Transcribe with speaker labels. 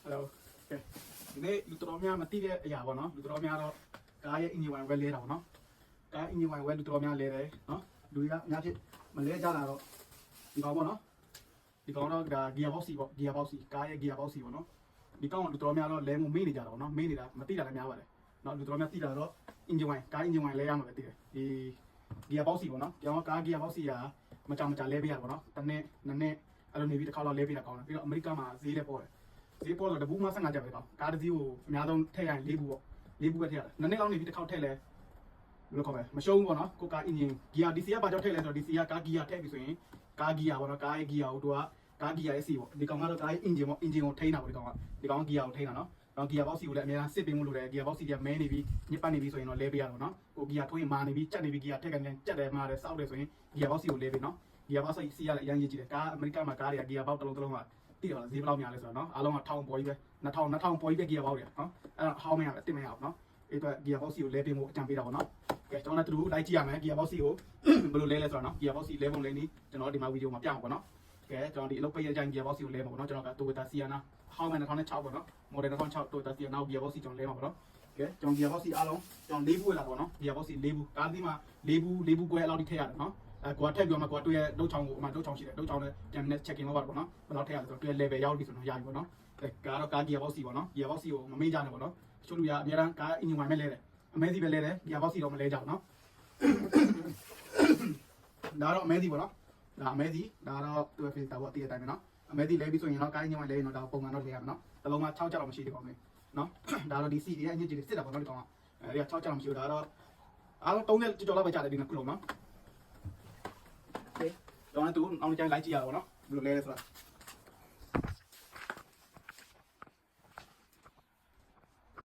Speaker 1: Hello ဒီနေ့လူတော်များမသိတဲ့အရာပေါ့နော်လူတော်များတော့ကားရဲ့ engine wire ဝဲလဲတာပေါ့နော်ကား engine wire ဝဲလူတော်များလဲတယ်နော်လူတွေကအများကြီးမလဲကြတာတော့ဒီကောင်ပေါ့နော်ဒီကောင်တော့ဒါ gear box ပေါ့ gear box ကားရဲ့ gear box ပေါ့နော်ဒီကောင်လူတော်များတော့လဲမှုမေးနေကြတာပေါ့နော်မေးနေတာမသိတာလည်းများပါတယ်နော်လူတော်များသိတာတော့ engine wire ကား engine wire လဲရမှာပဲသိတယ်ဒီ gear box ပေါ့နော်ကျွန်တော်ကား gear box ကမကြမကြလဲပေးရပေါ့နော်တစ်နှစ်နှစ်နှစ်အဲ့လိုနေပြီးတစ်ခါတော့လဲပေးတာကောင်းတယ်ပြီးတော့အမေရိကန်မှာဈေးလည်းပေါ်တယ်ဈေးပေါ်တော့တပူးမှ15ကျပ်ပဲကောင်းကားတစ်စီးကိုအများဆုံးထည့်ရရင်4ဘူးပေါ့4ဘူးပဲထည့်ရတယ်နှစ်နှစ်လောက်နေပြီးတစ်ခေါက်ထည့်လဲဘယ်လိုခေါ်မလဲမရှုံးဘူးပေါ့နော်ကိုကား engine gear DC ကဘာကြောင့်ထည့်လဲဆိုတော့ DC ကကား gear ထည့်ပြီဆိုရင်ကား gear ပေါ့နော်ကားရဲ့ gear ကိုသူကကား gear ရဲ့ C ပေါ့ဒီကောင်ကတော့ကားရဲ့ engine ပေါ့ engine ကိုထိန်းတာပေါ့ဒီကောင်က gear ကိုထိန်းတာနော်တော့ gear box ကိုလည်းအများအားစစ်ပေးမှုလို့တယ် gear box ကမဲနေပြီးညစ်ပတ်နေပြီးဆိုရင်တော့လဲပေးရတော့နော်ကို gear ထွင်းမာနေပြီးကြက်နေပြီး gear ထည့်ကနေကြက်တယ်မာတယ်စောက်တယ်ဆိုရင် gear box ကိုလဲပေးနော် gear box စီရလည်းအရင်ကြီးကြည့်တယ်ကားအမေရိကန်မှာကားတွေက gear box တစ်လုံးကတိတော့ဈေးဘယ်လောက်များလဲဆိုတော့နော်အားလုံးက1000ပေါ်ကြီးပဲ2000ပေါ်ကြီးပဲ gear box တွေနော်အဲ့တော့ဟောင်းမရပဲတင်မရအောင်နော်အဲ့တော့ gear box ကိုလဲပေးဖို့အကြံပေးတာပေါ့နော်ကဲကျွန်တော်တို့လိုက်ကြည့်ရမယ် gear box ကိုဘယ်လိုလဲဆိုတော့နော် gear box လဲပုံလဲနည်းကျွန်တော်ဒီမှာဗီဒီယိုမှာပြအောင်ပေါ့နော်ကဲကျွန်တော်ဒီအလုပ်ပေးရကြရင် gear box ကိုလဲမှာပေါ့နော်ကျွန်တော်က Toyota Sienna ဟောင်းမယ်2006ပေါ့နော် model 2006 Toyota Sienna gear box ကျွန်တော်လဲမှာပေါ့နော်ကဲကျွန်တော် gear box အားလုံးကျွန်တော်၄ဘူးလာပေါ့နော် gear box ၄ဘူးကားဒီမှာ၄ဘူးကွဲအလောက်ထိထည့်ရတယ်နော်ကွာထက်ပြောမှာကွာတွေ့ရဒုတ်ချောင်းကိုအမှဒုတ်ချောင်းရှိတယ်ဒုတ်ချောင်းနဲ့ပြန်နေ checking လုပ်ပါတော့နော်ဘယ်လောက်ထည့်ရလဲဆိုတော့တွေ့ level ရောက်ပြီဆိုတော့ရပြီပေါ့နော်ကားတော့ကား gear box ပေါ့နော် gear box ကိုမမေ့ကြနဲ့ပေါ့နော်တချို့လူကအများအားကား engine wire မဲ့လဲတယ်အမဲစီပဲလဲတယ် gear box တော့မလဲကြဘူးနော်ဒါတော့အမဲစီပေါ့နော်ဒါအမဲစီဒါတော့သူ့ filter ပေါ့တည့်တဲ့အတိုင်းပဲနော်အမဲစီလဲပြီးဆိုရင်တော့ကား engine wire လဲရင်တော့ဒါပုံမှန်တော့လဲရမယ်နော်တစ်လုံးက6ချက်တော့မရှိသေးပါဘူးနော်ဒါတော့ဒီ C ရဲ့အညစ်အကြေးစစ်တာပေါ့နော်ဒီကောင်ကအဲဒီက6ချက်တော့မရှိဘူးဒါတော့အားလုံး3နဲ့ကြော်လောက်ပဲကြာတယ်ဒီကခုလုံးနော်ကျွန်တော်တို့အောင်ကြိုင်လိုက်ကြည့်ရအောင်နော်ဘယ်လိုလဲလဲဆိုတာ